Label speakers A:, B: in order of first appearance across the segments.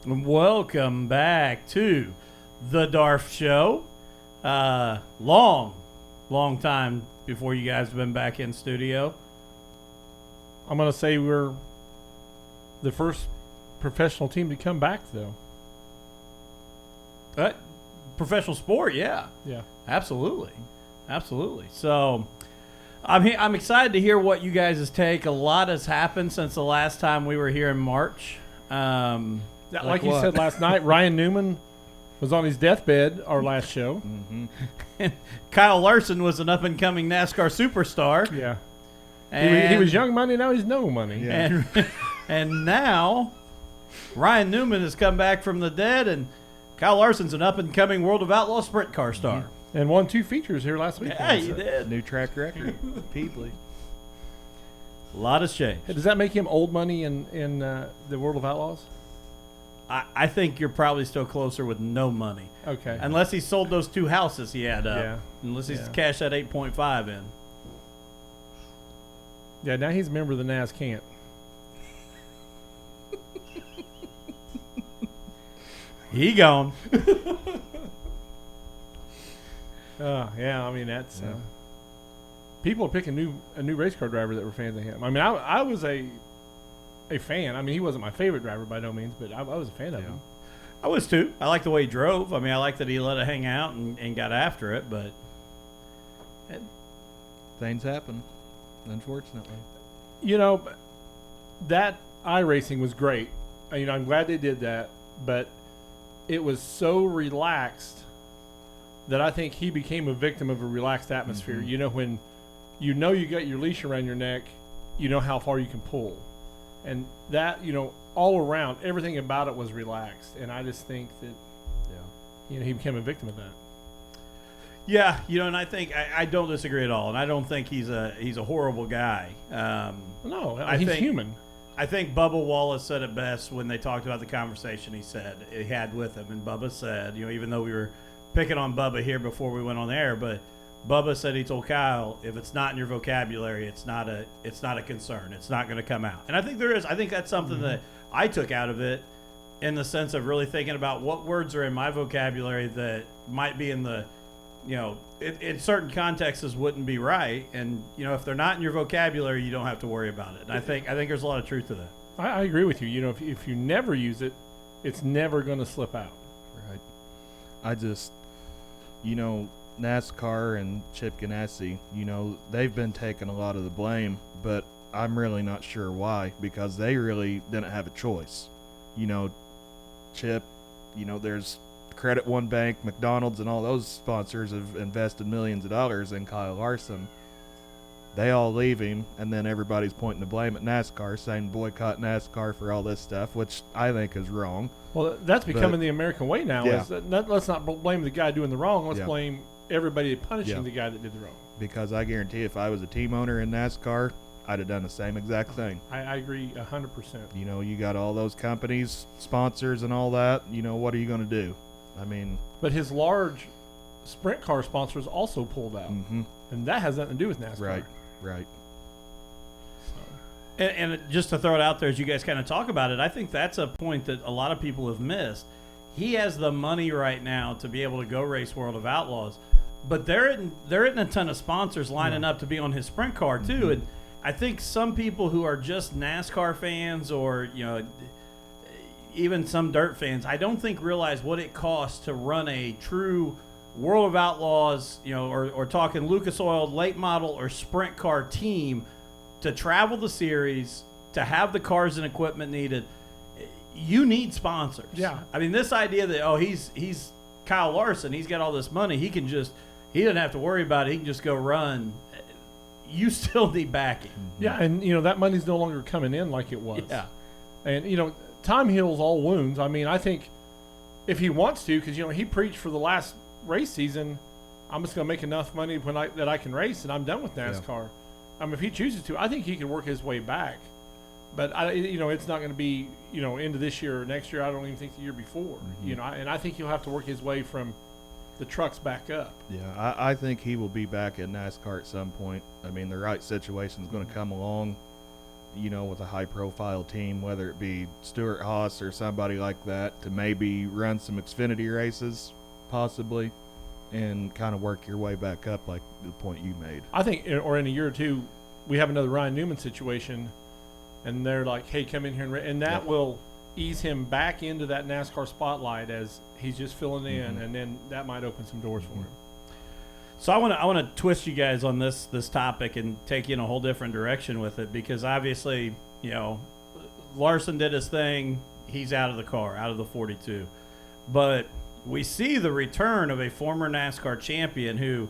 A: Welcome back to the DARF show. Long time before you guys have been back in studio.
B: I'm going to say we're the first professional team to come back, though.
A: Professional sport, yeah.
B: Yeah.
A: Absolutely. So I'm excited to hear what you guys' take. A lot has happened since the last time we were here in March.
B: Like you said last night, Ryan Newman was on his deathbed our last show.
A: And Kyle Larson was an up-and-coming NASCAR superstar.
B: Yeah.
A: And
B: he was young money, now he's no money.
A: Yeah. And now Ryan Newman has come back from the dead, and Kyle Larson's an up-and-coming World of Outlaw sprint car star.
B: And won 2 features here last week.
A: Yeah, he did.
C: New track record. Peebly.
A: A lot has changed.
B: Hey, does that make him old money in the World of Outlaws?
A: I think you're probably still closer with no money.
B: Okay.
A: Unless he sold those 2 houses he had up.
B: Yeah.
A: Unless he's cashed that 8.5 in.
B: Yeah, now he's a member of the NASCAR.
A: He gone.
B: Yeah, I mean, that's... people are picking a new race car driver that were fans of him. I mean, I was a fan. I mean, he wasn't my favorite driver by no means, but I was a fan of him.
A: I was too. I like the way he drove. I mean, I like that he let it hang out and got after it, but...
C: Things happen, unfortunately.
B: You know, that iRacing was great. You know, I'm glad they did that, but it was so relaxed that I think he became a victim of a relaxed atmosphere.
C: Mm-hmm.
B: You know, when you got your leash around your neck, you know how far you can pull. And that, you know, all around, everything about it was relaxed. And I just think that, you know, he became a victim of that.
A: Yeah, you know, and I think I don't disagree at all, and I don't think he's a horrible guy.
B: No,
A: I
B: he's
A: think,
B: human.
A: I think Bubba Wallace said it best when they talked about the conversation he had with him, and Bubba said, you know, even though we were picking on Bubba here before we went on air, but Bubba said he told Kyle, if it's not in your vocabulary, it's not a concern. It's not going to come out. And I think there is. I think that's something that I took out of it, in the sense of really thinking about what words are in my vocabulary that might be in the, you know, in certain contexts wouldn't be right. And, you know, if they're not in your vocabulary, you don't have to worry about it. And I think there's a lot of truth to that.
B: I agree with you. You know, if you never use it, it's never going to slip out.
C: Right. I just, you know, NASCAR and Chip Ganassi, you know, they've been taking a lot of the blame, but I'm really not sure why, because they really didn't have a choice. You know, Chip, you know, there's Credit One Bank, McDonald's, and all those sponsors have invested millions of dollars in Kyle Larson. They all leave him, and then everybody's pointing the blame at NASCAR, saying boycott NASCAR for all this stuff, which I think is wrong.
B: Well, that's becoming the American way now.
C: Yeah.
B: Let's not blame the guy doing the wrong. Let's
C: Yeah.
B: blame everybody punishing
C: Yeah.
B: the guy that did the wrong.
C: Because I guarantee if I was a team owner in NASCAR, I'd have done the same exact thing.
B: I agree 100%.
C: You know, you got all those companies, sponsors, and all that. You know, what are you going to do? I mean...
B: But his large sprint car sponsors also pulled out.
C: Mm-hmm.
B: And that has nothing to do with NASCAR.
C: Right.
A: And just to throw it out there, as you guys kind of talk about it, I think that's a point that a lot of people have missed. He has the money right now to be able to go race World of Outlaws, but there isn't a ton of sponsors lining up to be on his sprint car too.
C: Mm-hmm.
A: And I think some people who are just NASCAR fans, or, you know, even some dirt fans, I don't think realize what it costs to run a true World of Outlaws, you know, or talking Lucas Oil late model or sprint car team, to travel the series, to have the cars and equipment needed. You need sponsors.
B: Yeah.
A: I mean, this idea that, he's Kyle Larson, he's got all this money, he doesn't have to worry about it, he can just go run. You still need backing.
B: Yeah, and, you know, that money's no longer coming in like it was.
A: Yeah.
B: And, you know, time heals all wounds. I mean, I think if he wants to, because, you know, he preached for the last race season, I'm just going to make enough money that I can race, and I'm done with NASCAR. Yeah. I mean, if he chooses to, I think he can work his way back. But, it's not going to be, into this year or next year. I don't even think the year before. Mm-hmm. And I think he'll have to work his way from the trucks back up.
C: Yeah, I think he will be back in NASCAR at some point. I mean, the right situation is going to come along. with a high-profile team, whether it be Stuart Haas or somebody like that, to maybe run some Xfinity races, possibly, and kind of work your way back up, like the point you made.
B: I think, or in a year or two, we have another Ryan Newman situation, and they're like, "Hey, come in here," and that will ease him back into that NASCAR spotlight as he's just filling in, and then that might open some doors for him.
A: So I want to twist you guys on this topic and take you in a whole different direction with it, because obviously, Larson did his thing. He's out of the car, out of the 42. But we see the return of a former NASCAR champion who,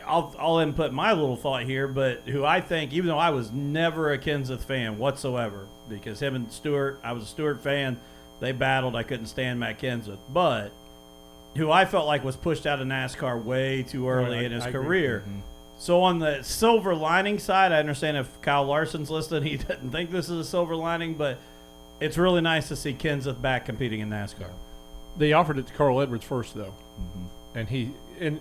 A: I'll input my little thought here, but who I think, even though I was never a Kenseth fan whatsoever, because him and Stewart, I was a Stewart fan. They battled. I couldn't stand Matt Kenseth. But who I felt like was pushed out of NASCAR way too early in his career. So on the silver lining side, I understand if Kyle Larson's listening, he doesn't think this is a silver lining, but it's really nice to see Kenseth back competing in NASCAR.
B: They offered it to Carl Edwards first, though, and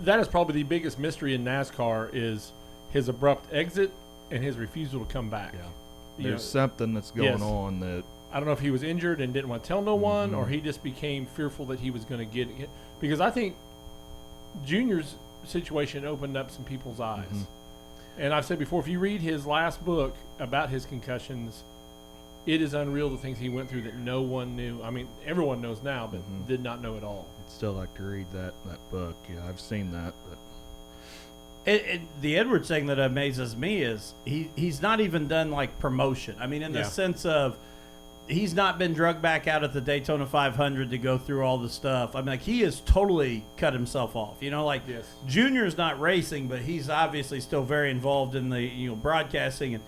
B: that is probably the biggest mystery in NASCAR is his abrupt exit and his refusal to come back.
C: There's something that's going on that.
B: I don't know if he was injured and didn't want to tell no one, or he just became fearful that he was going to get it. Because I think Junior's situation opened up some people's eyes. And I've said before, if you read his last book about his concussions, it is unreal the things he went through that no one knew. I mean, everyone knows now, but did not know at all.
C: I'd still like to read that book. Yeah, I've seen that. But
A: the Edwards thing that amazes me is he's not even done like promotion. I mean, in the sense of, he's not been drugged back out at the Daytona 500 to go through all the stuff. I mean, like, he has totally cut himself off. Junior's not racing, but he's obviously still very involved in the broadcasting.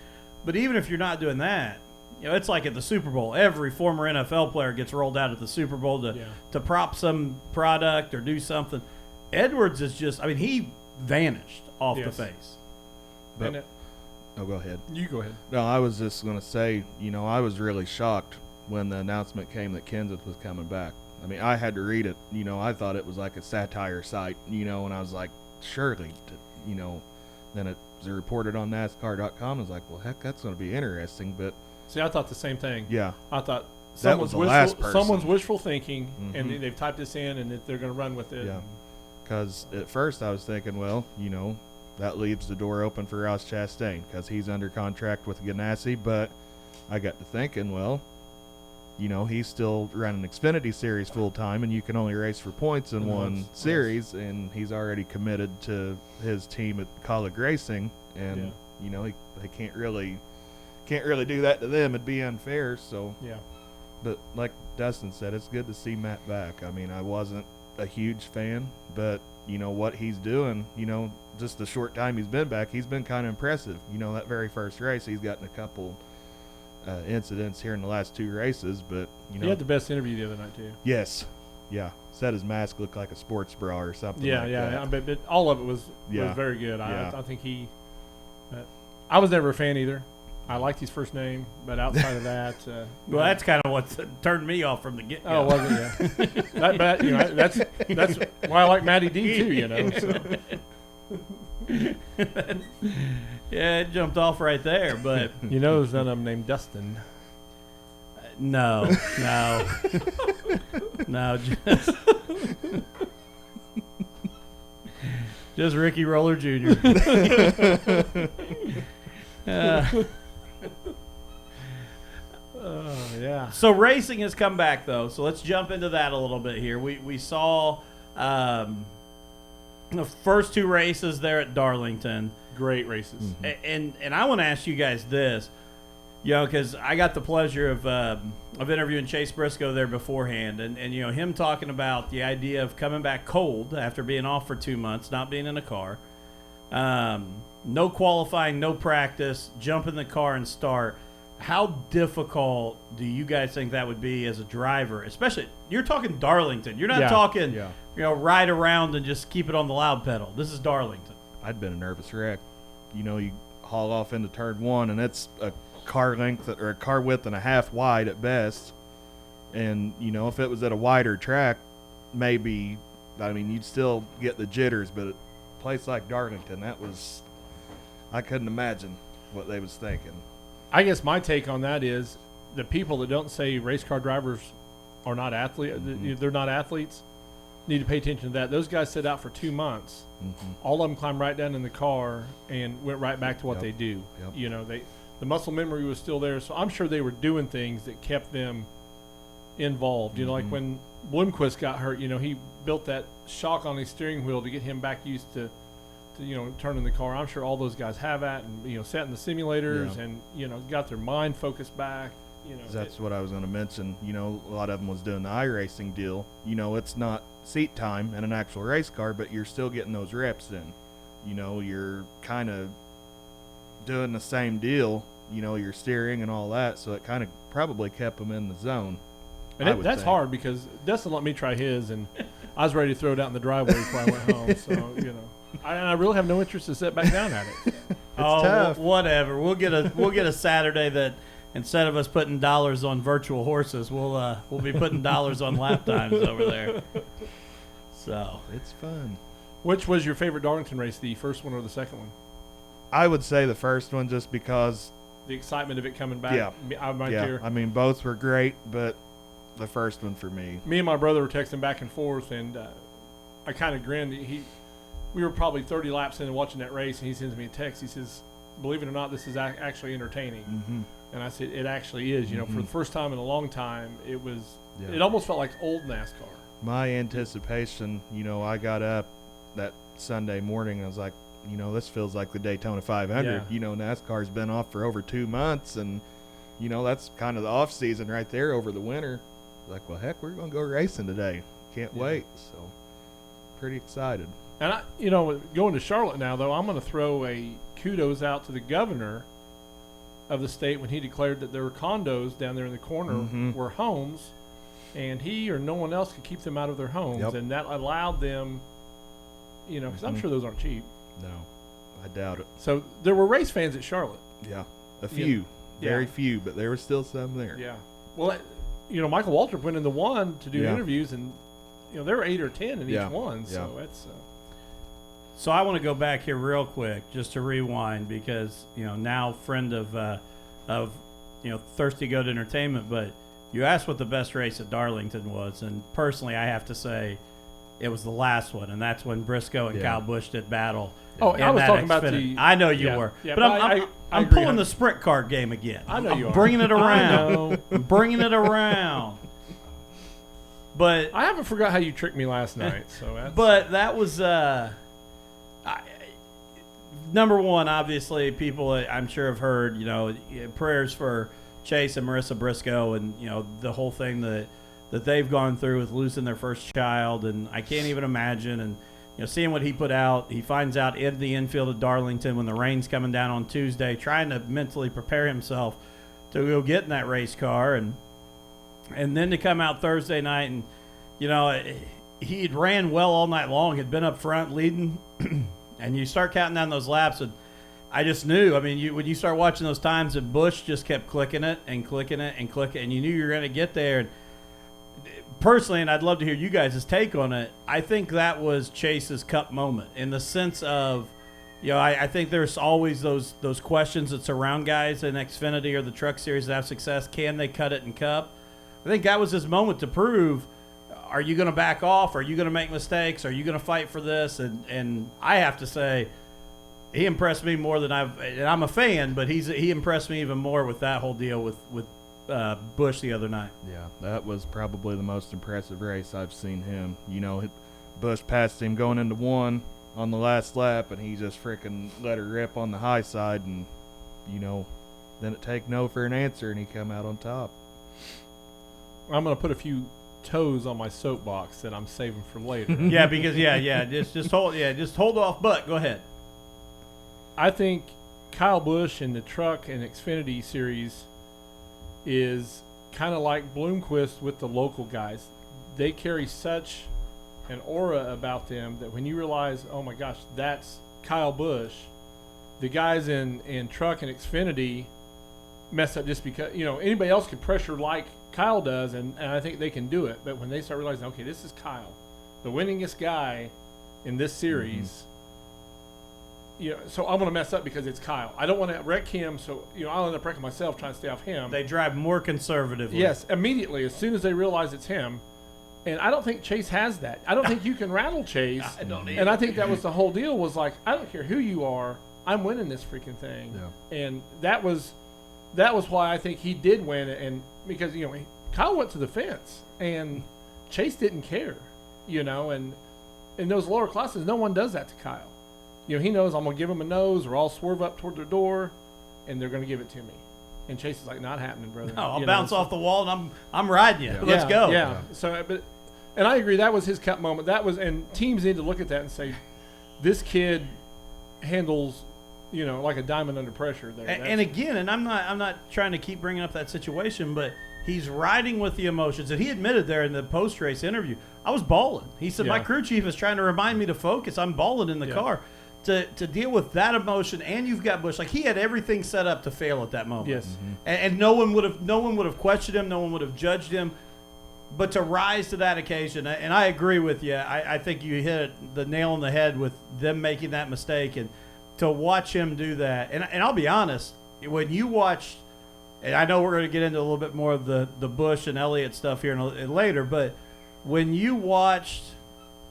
A: But even if you're not doing that, it's like at the Super Bowl. Every former NFL player gets rolled out at the Super Bowl to prop some product or do something. Edwards is just, I mean, he vanished off the face.
C: But, go ahead.
B: You go ahead.
C: No, I was just going to say, I was really shocked when the announcement came that Kenseth was coming back. I mean, I had to read it. I thought it was like a satire site, and I was like, surely, then it was reported on NASCAR.com. I was like, well, heck, that's going to be interesting. But
B: see, I thought the same thing.
C: Yeah.
B: I thought
C: someone's
B: wishful thinking, and they've typed this in, and they're going to run with it.
C: Yeah. Because at first I was thinking, well, that leaves the door open for Ross Chastain because he's under contract with Ganassi. But I got to thinking, well, he's still running Xfinity Series full time, and you can only race for points in one series, and he's already committed to his team at Colleague Racing, and they can't really do that to them. It'd be unfair. So but like Dustin said, it's good to see Matt back. I mean, I wasn't a huge fan, but what he's doing, just the short time he's been back, he's been kind of impressive. That very first race, he's gotten a couple incidents here in the last two races, but
B: he had the best interview the other night too.
C: Yes, yeah, said his mask looked like a sports bra or something.
B: But all of it was very good. I think I was never a fan either. I liked his first name, but outside of that,
A: well, that's kind of what turned me off from the get-go.
B: Oh, was it? Yeah. That's why I like Matty D too. So.
A: Yeah, it jumped off right there, but
B: there's none of them named Dustin.
A: No, just Ricky Roller Jr.
B: Yeah.
A: So racing has come back, though. So let's jump into that a little bit here. We saw the first two races there at Darlington.
B: Great races.
A: And I want to ask you guys this, because I got the pleasure of interviewing Chase Briscoe there beforehand, and him talking about the idea of coming back cold after being off for 2 months, not being in a car. No qualifying, no practice, jump in the car and start. How difficult do you guys think that would be as a driver? Especially, you're talking Darlington. You're not talking, ride around and just keep it on the loud pedal. This is Darlington.
C: I'd been a nervous wreck. You haul off into turn one, and it's a car length or a car width and a half wide at best. And, if it was at a wider track, maybe, you'd still get the jitters, but a place like Darlington, I couldn't imagine what they was thinking.
B: I guess my take on that is the people that don't say race car drivers are not they're not athletes, need to pay attention to that. Those guys sit out for 2 months. All of them climbed right down in the car and went right back to what they do. You know, the muscle memory was still there, so I'm sure they were doing things that kept them involved. You know, like when Bloomquist got hurt, you know, he built that shock on his steering wheel to get him back used to you know, turning the car. I'm sure all those guys have that, and, you know, sat in the simulators and, you know, got their mind focused back. You know,
C: that's what I was going to mention. You know, a lot of them was doing the iRacing deal. You know, it's not seat time in an actual race car, but you're still getting those reps in. You know, you're kind of doing the same deal. You know, you're steering and all that, so it kind of probably kept them in the zone.
B: And that's hard because Dustin let me try his, and I was ready to throw it out in the driveway before I went home. So, you know, I really have no interest to sit back down at it.
C: Tough.
A: Whatever. We'll get a Saturday that instead of us putting dollars on virtual horses, we'll be putting dollars on lap times over there. So
C: it's fun.
B: Which was your favorite Darlington race, the first one or the second one?
C: I would say the first one, just because
B: the excitement of it coming back.
C: Yeah,
B: I'm right there.
C: I mean, both were great, but the first one for me.
B: Me and my brother were texting back and forth, and I kind of grinned. We were probably 30 laps in watching that race, and he sends me a text. He says, "Believe it or not, this is actually entertaining." And I said, "It actually is." You know, for the first time in a long time, it was. Yeah. It almost felt like old NASCAR.
C: My anticipation, you know, I got up that Sunday morning and I was like, you know, this feels like the Daytona 500.
B: Yeah.
C: You know, NASCAR's been off for over 2 months, and you know, that's kind of the off season right there over the winter. Like, well, heck, we're going to go racing today. Can't wait. So, pretty excited.
B: And you know, going to Charlotte now, though, I'm going to throw a kudos out to the governor of the state when he declared that there were condos down there in the corner were homes, and he or no one else could keep them out of their homes, and that allowed them, you know, because I'm sure those aren't cheap.
C: No, I doubt it.
B: So there were race fans at Charlotte.
C: Yeah, a few, very few, but there were still some there.
B: Yeah. Well, you know, Michael Waltrip went in the one to do interviews, and you know there were 8 or 10 in each one. So that's.
A: So I want to go back here real quick just to rewind because, you know, now friend of you know, Thirsty Goat Entertainment, but you asked what the best race at Darlington was, and personally I have to say it was the last one, and that's when Briscoe and Kyle Busch did battle.
B: Oh, I was talking about the...
A: I know you were.
B: Yeah,
A: but I'm pulling the sprint car game again.
B: I know you are.
A: Bringing it around. I'm bringing it around. But
B: I haven't forgot how you tricked me last night. So that's...
A: But that was... number one, obviously, people I'm sure have heard, you know, prayers for Chase and Marissa Briscoe, and you know the whole thing that they've gone through with losing their first child, and I can't even imagine. And you know, seeing what he put out, he finds out in the infield at Darlington when the rain's coming down on Tuesday, trying to mentally prepare himself to go get in that race car, and then to come out Thursday night, and you know, he had ran well all night long, had been up front leading. And you start counting down those laps, and I just knew. I mean, when you start watching those times, and Busch just kept clicking it and clicking it and clicking, and you knew you were going to get there. And personally, and I'd love to hear you guys' take on it, I think that was Chase's Cup moment in the sense of, you know, I think there's always those questions that surround guys in Xfinity or the Truck Series that have success. Can they cut it in Cup? I think that was his moment to prove. Are you going to back off? Are you going to make mistakes? Are you going to fight for this? And I have to say, he impressed me more than and I'm a fan, but he impressed me even more with that whole deal with Busch the other night.
C: Yeah, that was probably the most impressive race I've seen him. You know, Busch passed him going into one on the last lap, and he just freaking let her rip on the high side, and, you know, didn't take no for an answer, and he come out on top.
B: I'm going to put a few toes on my soapbox that I'm saving for later.
A: Yeah, because just hold off. But go ahead.
B: I think Kyle Busch in the Truck and Xfinity series is kind of like Bloomquist with the local guys. They carry such an aura about them that when you realize, oh my gosh, that's Kyle Busch, the guys in Truck and Xfinity mess up just because, you know, anybody else could pressure like Kyle does, and I think they can do it. But when they start realizing, okay, this is Kyle, the winningest guy in this series, so I'm going to mess up because it's Kyle. I don't want to wreck him, so I'll end up wrecking myself trying to stay off him.
A: They drive more conservatively.
B: Yes, immediately as soon as they realize it's him. And I don't think Chase has that. I don't think you can rattle Chase.
A: I don't either.
B: And I think that was the whole deal. Was like, I don't care who you are, I'm winning this freaking thing.
C: Yeah.
B: And that was why I think he did win. And because Kyle went to the fence, and Chase didn't care. And in those lower classes, no one does that to Kyle. He knows I'm gonna give him a nose, or I'll swerve up toward their door, and they're gonna give it to me. And Chase is like, not happening, brother.
A: No, I'll bounce off the wall and I'm riding you.
C: Yeah.
A: Let's go.
B: Yeah. So, and I agree, that was his cup moment. And teams need to look at that and say, this kid handles, like a diamond under pressure there.
A: And again, and I'm not trying to keep bringing up that situation, but he's riding with the emotions. And he admitted there in the post-race interview, I was balling. He said, my crew chief is trying to remind me to focus. I'm balling in the car. To deal with that emotion, and you've got Busch. Like, he had everything set up to fail at that moment.
B: Yes.
C: Mm-hmm.
A: And no one would have questioned him. No one would have judged him. But to rise to that occasion, and I agree with you. I think you hit the nail on the head with them making that mistake, and to watch him do that. And I'll be honest, when you watch, and I know we're going to get into a little bit more of the Busch and Elliott stuff here later, but when you watched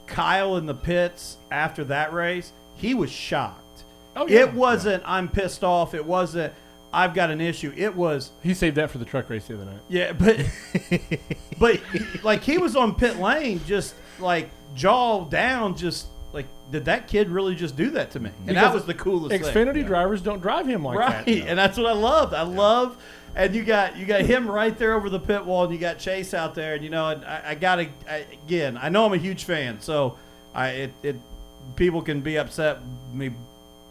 A: Kyle in the pits after that race, he was shocked.
B: Oh, yeah.
A: It wasn't, I'm pissed off. It wasn't, I've got an issue. It was,
B: he saved that for the truck race the other night.
A: yeah, but like, he was on pit lane, just like jaw down, just like, did that kid really just do that to me? And
B: Because
A: that was the coolest thing.
B: Xfinity drivers don't drive him like
A: Right,
B: that.
A: and that's what I loved. I love, and you got him right there over the pit wall, and you got Chase out there, and and I know I'm a huge fan, so people can be upset me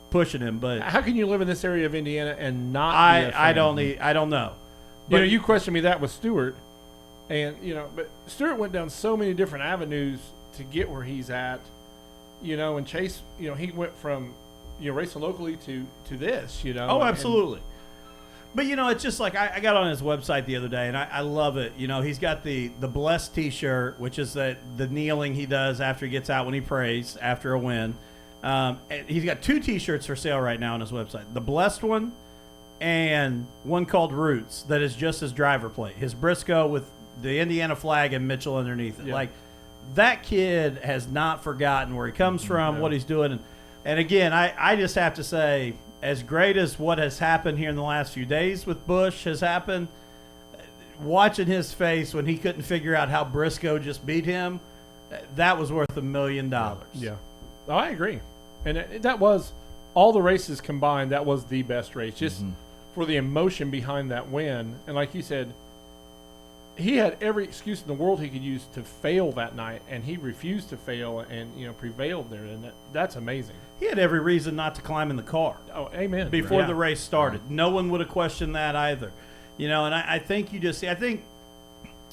A: pushing him, but
B: How can you live in this area of Indiana and not be a fan?
A: I don't know. But
B: You questioned me that with Stewart, and but Stewart went down so many different avenues to get where he's at, and Chase, he went from racing locally to this,
A: Oh, absolutely. But it's just like I got on his website the other day, and I love it. He's got the blessed T-shirt, which is the kneeling he does after he gets out when he prays after a win. And he's got 2 T-shirts for sale right now on his website: the blessed one, and one called Roots that is just his driver plate, his Briscoe with the Indiana flag and Mitchell underneath it.
B: Yeah.
A: Like, that kid has not forgotten where he comes from, what he's doing, and again, I just have to say, as great as what has happened here in the last few days with Busch has happened, watching his face when he couldn't figure out how Briscoe just beat him, that was worth $1 million.
B: Yeah, oh, I agree, and that was all the races combined. That was the best race, just for the emotion behind that win. And like you said, he had every excuse in the world he could use to fail that night, and he refused to fail and prevailed there, and that's amazing.
A: He had every reason not to climb in the car.
B: Oh, amen.
A: Before
B: Yeah.
A: the race started. Right. No one would have questioned that either. And I think you just see,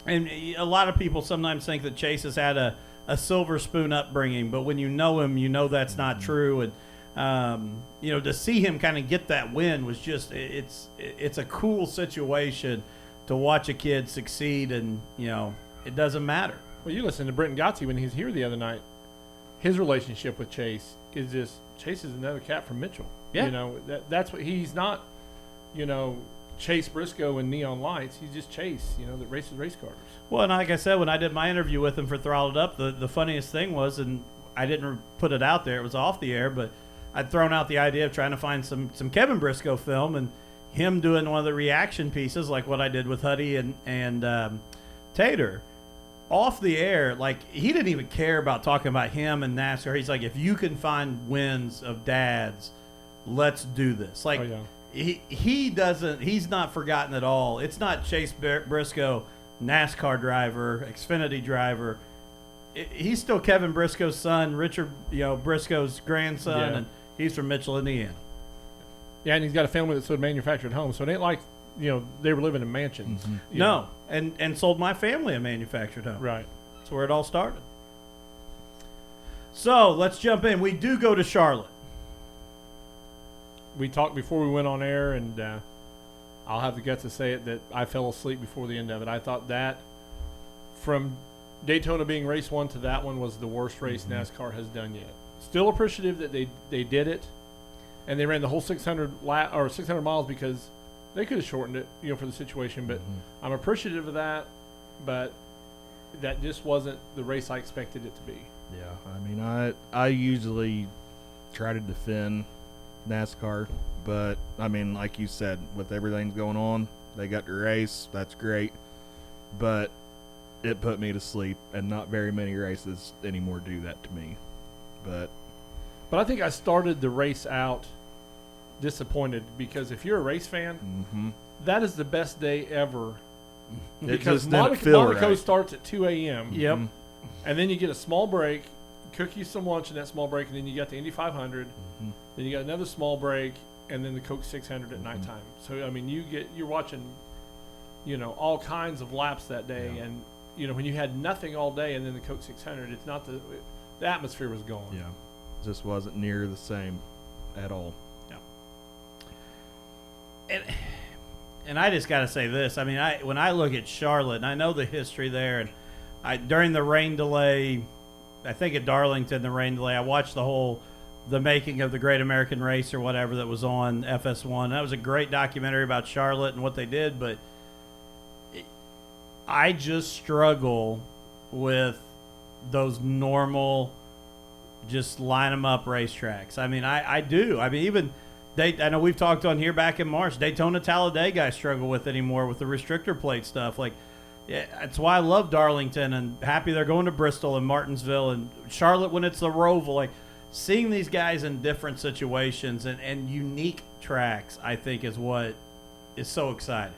A: and a lot of people sometimes think that Chase has had a silver spoon upbringing, but when you know him, that's not true. And, to see him kind of get that win was just, it's a cool situation to watch a kid succeed, and, it doesn't matter.
B: Well, you listen to Brenton Gotzi when he's here the other night. His relationship with Chase is just, Chase is another cat from Mitchell.
A: Yeah.
B: That's what he's not, Chase Briscoe and Neon Lights. He's just Chase, that races race cars.
A: Well, and like I said, when I did my interview with him for Throttled Up, the funniest thing was, and I didn't put it out there, it was off the air, but I'd thrown out the idea of trying to find some Kevin Briscoe film, and him doing one of the reaction pieces like what I did with Huddy and Tater. Off the air, like, he didn't even care about talking about him and NASCAR. He's like, if you can find wins of dads, let's do this. Like, he's not forgotten at all. It's not Chase Briscoe, NASCAR driver, Xfinity driver. He's still Kevin Briscoe's son, Richard Briscoe's grandson, and he's from Mitchell, Indiana.
B: Yeah, and he's got a family that's manufactured home, so it ain't like they were living in mansions.
A: Mm-hmm. No, and sold my family a manufactured home.
B: Right.
A: That's where it all started. So let's jump in. We do go to Charlotte.
B: We talked before we went on air, and I'll have the guts to say it, that I fell asleep before the end of it. I thought that from Daytona being race 1 to that one was the worst race NASCAR has done yet. Still appreciative that they did it, and they ran the whole 600 miles because they could have shortened it, for the situation. But I'm appreciative of that, but that just wasn't the race I expected it to be.
C: Yeah, I mean, I usually try to defend NASCAR, but I mean, like you said, with everything going on, they got the race. That's great, but it put me to sleep, and not very many races anymore do that to me. But
B: I think I started the race out disappointed, because if you're a race fan, that is the best day ever. Because Monaco starts at 2 a.m.
A: Yep.
B: And then you get a small break, cook you some lunch in that small break, and then you got the Indy 500. Then you got another small break, and then the Coke 600 at nighttime. So I mean, you're watching, all kinds of laps that day, and when you had nothing all day, and then the Coke 600, it's not the atmosphere was gone.
C: Yeah, just wasn't near the same at all.
A: Yeah. And I just got to say this. I mean, when I look at Charlotte, and I know the history there, and during the rain delay, I think at Darlington, the rain delay, I watched the making of the Great American Race or whatever that was on FS1. That was a great documentary about Charlotte and what they did, but I just struggle with those normal, just line them up racetracks. I mean, I do. I mean, even I know we've talked on here back in March, Daytona Talladega I struggle with anymore with the restrictor plate stuff. Like, yeah, that's why I love Darlington and happy they're going to Bristol and Martinsville and Charlotte when it's the Roval. Like, seeing these guys in different situations and unique tracks, I think, is what is so exciting.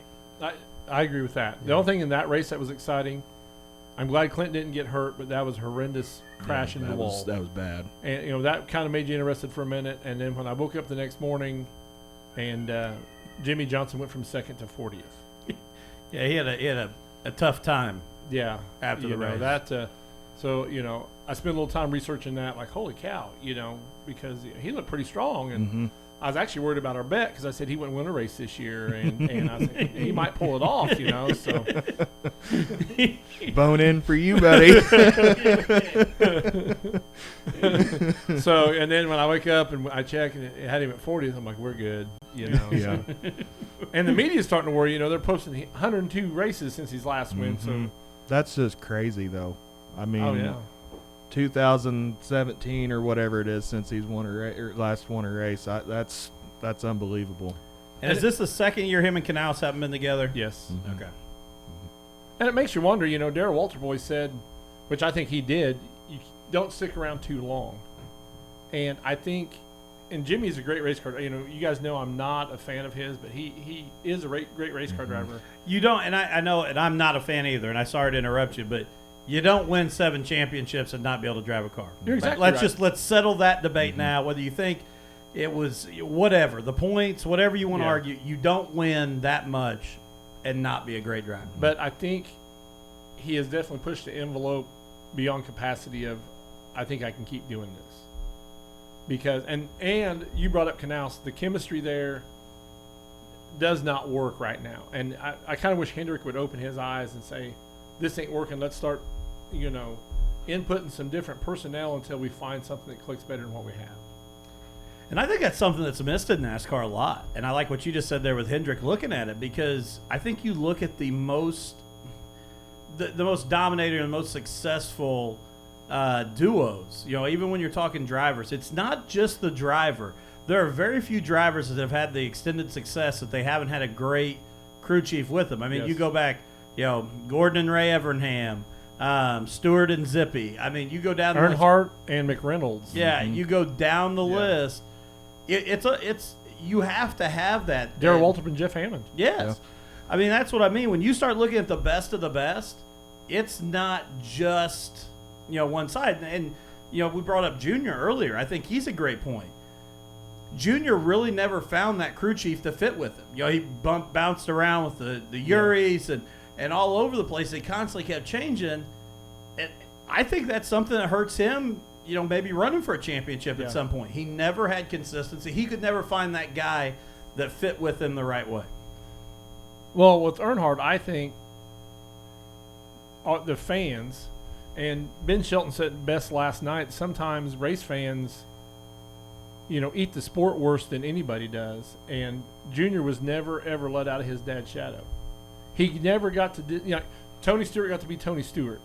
B: I agree with that. The only thing in that race that was exciting, I'm glad Clinton didn't get hurt, but that was a horrendous crash into the wall.
C: That was bad.
B: And, that kind of made you interested for a minute. And then when I woke up the next morning and Jimmy Johnson went from second to 40th.
A: Yeah, he had a tough time.
B: Yeah.
A: After the race.
B: So, I spent a little time researching that, like, holy cow, because he looked pretty strong. And I was actually worried about our bet because I said he wouldn't win a race this year. And I said, he might pull it off, so.
C: Bone in for you, buddy.
B: So, and then when I wake up and I check and it had him at 40th, I'm like, we're good,
C: Yeah.
B: So. And the media's starting to worry, they're posting 102 races since his last win. So
C: that's just crazy, though. I mean, 2017 or whatever it is since he's won last won a race. That's unbelievable.
A: And is this the second year him and Canals haven't been together?
B: Yes.
A: Okay.
B: And it makes you wonder, Darrell Walter Boy said, which I think he did, you don't stick around too long. And I think, and Jimmy's a great race car. You guys know I'm not a fan of his, but he is a great race car driver.
A: You don't, and I know, and I'm not a fan either, and I sorry to interrupt you, but you don't win 7 championships and not be able to drive a car.
B: You're exactly right.
A: Let's settle that debate now, whether you think it was whatever, the points, whatever you want to argue, you don't win that much and not be a great driver.
B: But I think he has definitely pushed the envelope beyond capacity of, I think I can keep doing this. Because, and you brought up Canals, the chemistry there does not work right now. And I kind of wish Hendrick would open his eyes and say, this ain't working, let's start, inputting some different personnel until we find something that clicks better than what we have.
A: And I think that's something that's missed in NASCAR a lot. And I like what you just said there with Hendrick looking at it, because I think you look at the most dominating and most successful duos, even when you're talking drivers, it's not just the driver. There are very few drivers that have had the extended success that they haven't had a great crew chief with them. I mean, you go back, Gordon and Ray Evernham, Stewart and Zippy. I mean, you go down
B: Earnhardt and McReynolds.
A: Yeah, you go down the list. It's you have to have that.
B: Darrell Waltrip and Jeff Hammond.
A: Yes.
C: Yeah.
A: I mean, that's what I mean. When you start looking at the best of the best, it's not just, one side. And, we brought up Junior earlier. I think he's a great point. Junior really never found that crew chief to fit with him. He bounced around with the Uris and all over the place. They constantly kept changing. And I think that's something that hurts him, maybe running for a championship at some point. He never had consistency. He could never find that guy that fit with him the right way.
B: Well, with Earnhardt, I think the fans, and Ben Shelton said it best last night, sometimes race fans eat the sport worse than anybody does. And Junior was never, ever let out of his dad's shadow. He never got to Tony Stewart got to be Tony Stewart.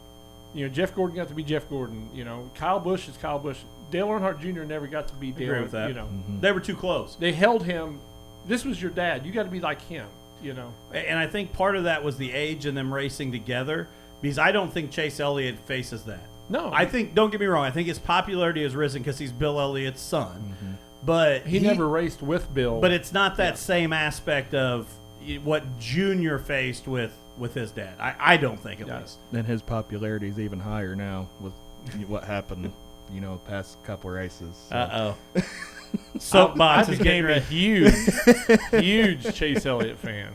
B: Jeff Gordon got to be Jeff Gordon. Kyle Busch is Kyle Busch. Dale Earnhardt Jr. never got to be Dale.
A: Agree with that. They were too close.
B: They held him. This was your dad. You got to be like him.
A: And I think part of that was the age and them racing together, because I don't think Chase Elliott faces that.
B: No,
A: I think, don't get me wrong, I think his popularity has risen because he's Bill Elliott's son. But
B: he never raced with Bill.
A: But it's not that same aspect of what Junior faced with his dad. I don't think, at least.
C: And his popularity is even higher now with what happened, past couple races. So.
A: Uh-oh. Soapbox is getting
B: a huge Chase Elliott fan.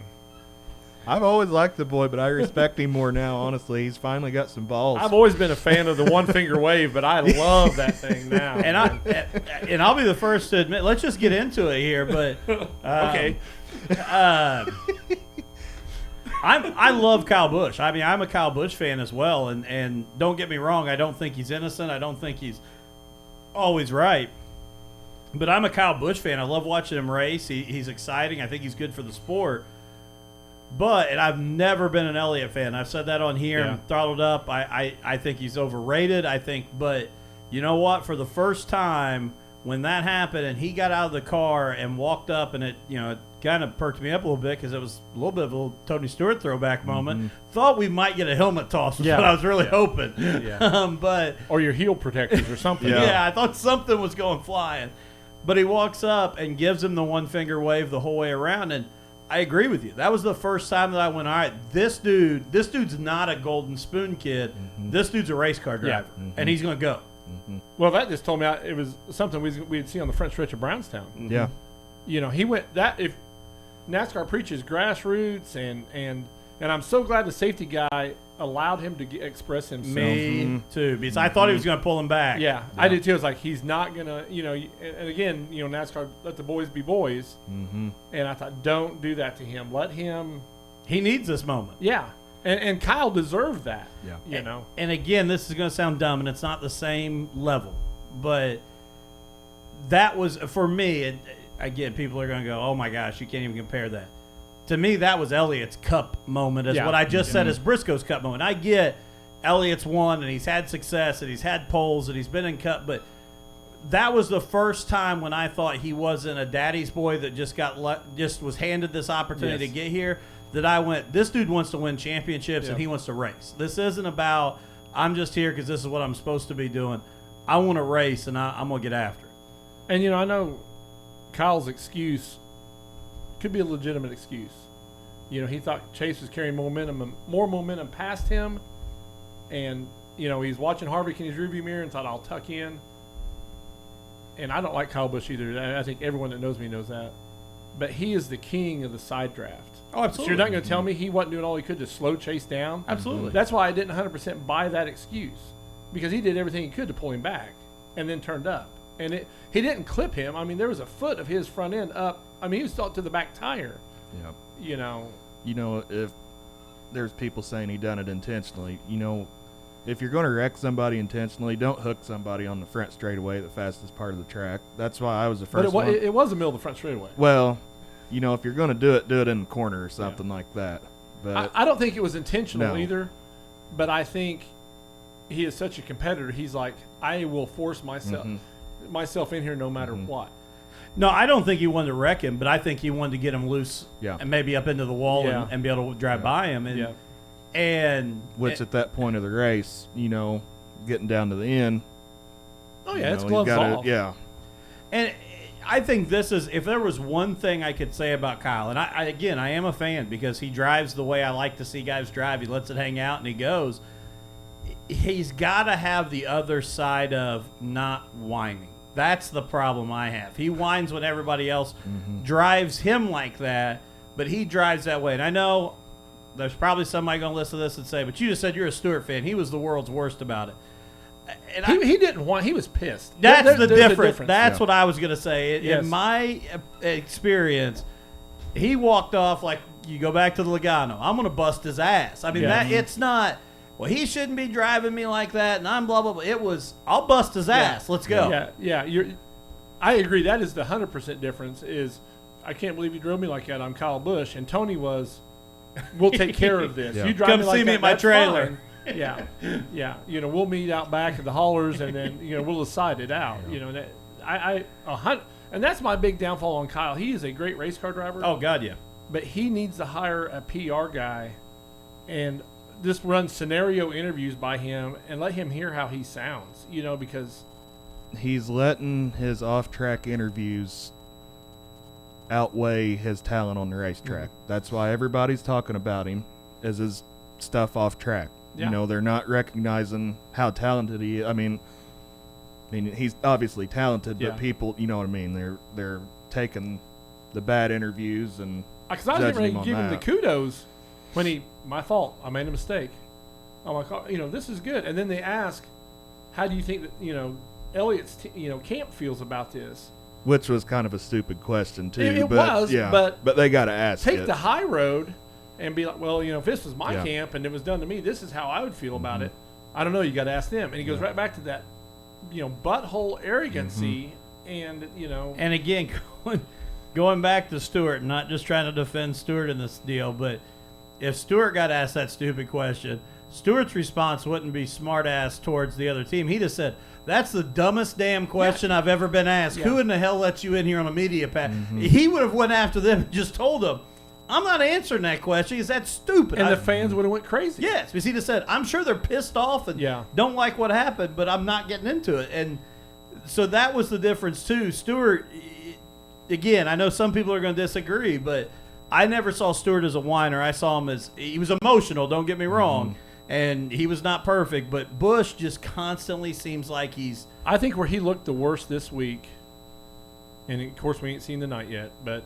C: I've always liked the boy, but I respect him more now, honestly. He's finally got some balls.
B: I've always been a fan of the one-finger wave, but I love that thing now.
A: And I'll be the first to admit, let's just get into it here, but
B: okay.
A: I love Kyle Busch. I mean, I'm a Kyle Busch fan as well, and don't get me wrong, I don't think he's innocent. I don't think he's always right. But I'm a Kyle Busch fan. I love watching him race. He's exciting. I think he's good for the sport. And I've never been an Elliott fan. I've said that on here. I'm throttled up. I think he's overrated. But you know what? For the first time, when that happened and he got out of the car and walked up, and it kind of perked me up a little bit because it was a little bit of a Tony Stewart throwback moment. Thought we might get a helmet toss. That's what I was really hoping.
B: Or your heel protectors or something.
A: I thought something was going flying. But he walks up and gives him the one-finger wave the whole way around, and I agree with you. That was the first time that I went, all right, this dude's not a golden spoon kid. This dude's a race car driver, and he's going to go.
B: Well, that just told me it was something we'd see on the front stretch of Brownstown.
C: Yeah.
B: He went that if NASCAR preaches grassroots, and I'm so glad the safety guy allowed him to express himself.
A: Me too, because I thought he was going to pull him back.
B: Yeah, I did too. I was like, he's not going to, and again, NASCAR, let the boys be boys. And I thought, don't do that to him. Let him.
A: He needs this moment.
B: Yeah. And Kyle deserved that.
C: Yeah.
A: And again, this is going to sound dumb, and it's not the same level, but that was, for me, and again, people are going to go, oh my gosh, you can't even compare that. To me, that was Elliott's cup moment, is what I just said is Briscoe's cup moment. I get Elliott's won, and he's had success, and he's had poles, and he's been in cup, but that was the first time when I thought he wasn't a daddy's boy that just was handed this opportunity to get here, that I went, this dude wants to win championships, and he wants to race. This isn't about, I'm just here because this is what I'm supposed to be doing. I want to race, and I'm going to get after it.
B: And, I know Kyle's excuse could be a legitimate excuse. He thought Chase was carrying more momentum past him, and he's watching Harvick in his rearview mirror and thought, I'll tuck in. And I don't like Kyle Busch either. I think everyone that knows me knows that. But he is the king of the side draft.
A: Oh, absolutely.
B: So you're not going to tell me he wasn't doing all he could to slow Chase down?
A: Absolutely.
B: That's why I didn't 100% buy that excuse, because he did everything he could to pull him back and then turned up. And he didn't clip him. I mean, there was a foot of his front end up. I mean, he was stuck to the back tire.
C: Yeah. If there's people saying he done it intentionally, if you're going to wreck somebody intentionally, don't hook somebody on the front straightaway, the fastest part of the track. That's why I was the first one.
B: It was the middle of the front straightaway.
C: Well, if you're going to do it in the corner or something like that. But
B: I don't think it was intentional either, but I think he is such a competitor. He's like, I will force myself in here no matter what.
A: No, I don't think he wanted to wreck him, but I think he wanted to get him loose and maybe up into the wall and be able to drive by him. And
C: which at that point of the race, getting down to the end.
B: Oh, yeah, it's gloves off.
C: Yeah.
A: And I think this is, if there was one thing I could say about Kyle, and I am a fan because he drives the way I like to see guys drive. He lets it hang out and he goes. He's got to have the other side of not whining. That's the problem I have. He whines when everybody else drives him like that, but he drives that way. And I know there's probably somebody going to listen to this and say, but you just said you're a Stewart fan. He was the world's worst about it. And
B: he didn't whine. He was pissed.
A: That's the difference. That's what I was going to say. In my experience, he walked off like, you go back to the Logano. I'm going to bust his ass. I mean, it's not... Well, he shouldn't be driving me like that, and I'm blah, blah, blah. It was, I'll bust his ass. Let's go.
B: Yeah. I agree. That is the 100% difference. Is I can't believe you drove me like that. I'm Kyle Busch, and Tony was. We'll take care of this.
C: Yeah.
B: You drive
A: Come
B: me like
A: see me
B: that,
A: at my
B: that's
A: trailer.
B: fine. Yeah. We'll meet out back at the haulers, and then we'll decide it out. That and that's my big downfall on Kyle. He is a great race car driver.
A: Oh God, yeah.
B: But he needs to hire a PR guy, and just run scenario interviews by him and let him hear how he sounds. Because
C: he's letting his off-track interviews outweigh his talent on the racetrack. That's why everybody's talking about him, is his stuff off track.
B: Yeah.
C: They're not recognizing how talented he is. I mean, he's obviously talented,
B: Yeah.
C: but people, you know what I mean? They're taking the bad interviews and
B: because I was
C: judging
B: ready
C: him
B: to
C: on
B: give him the
C: that.
B: kudos when my fault. I made a mistake. Oh my God, this is good. And then they ask, how do you think that Elliott's camp feels about this?
C: Which was kind of a stupid question too.
B: It
C: but,
B: was,
C: yeah,
B: but
C: they got to ask
B: Take
C: it.
B: the high road and be like, well, if this was my
C: Yeah.
B: camp and it was done to me, this is how I would feel about it. I don't know. You got to ask them. And he goes right back to that, butthole arrogancy, and
A: And again, going back to Stewart, not just trying to defend Stewart in this deal, but if Stewart got asked that stupid question, Stewart's response wouldn't be smart ass towards the other team. He'd have said, "That's the dumbest damn question I've ever been asked.
B: Yeah.
A: Who in the hell let you in here on a media pass?" He would have went after them and just told them, "I'm not answering that question. Is that stupid?"
B: and the fans would have went crazy.
A: Yes, because he just said, "I'm sure they're pissed off and
B: Yeah.
A: don't like what happened, but I'm not getting into it." And so that was the difference too. Stewart, again, I know some people are going to disagree, but I never saw Stewart as a whiner. I saw him as he was emotional. Don't get me wrong, and he was not perfect. But Busch just constantly seems like he's.
B: I think where he looked the worst this week, and of course we ain't seen the night yet, but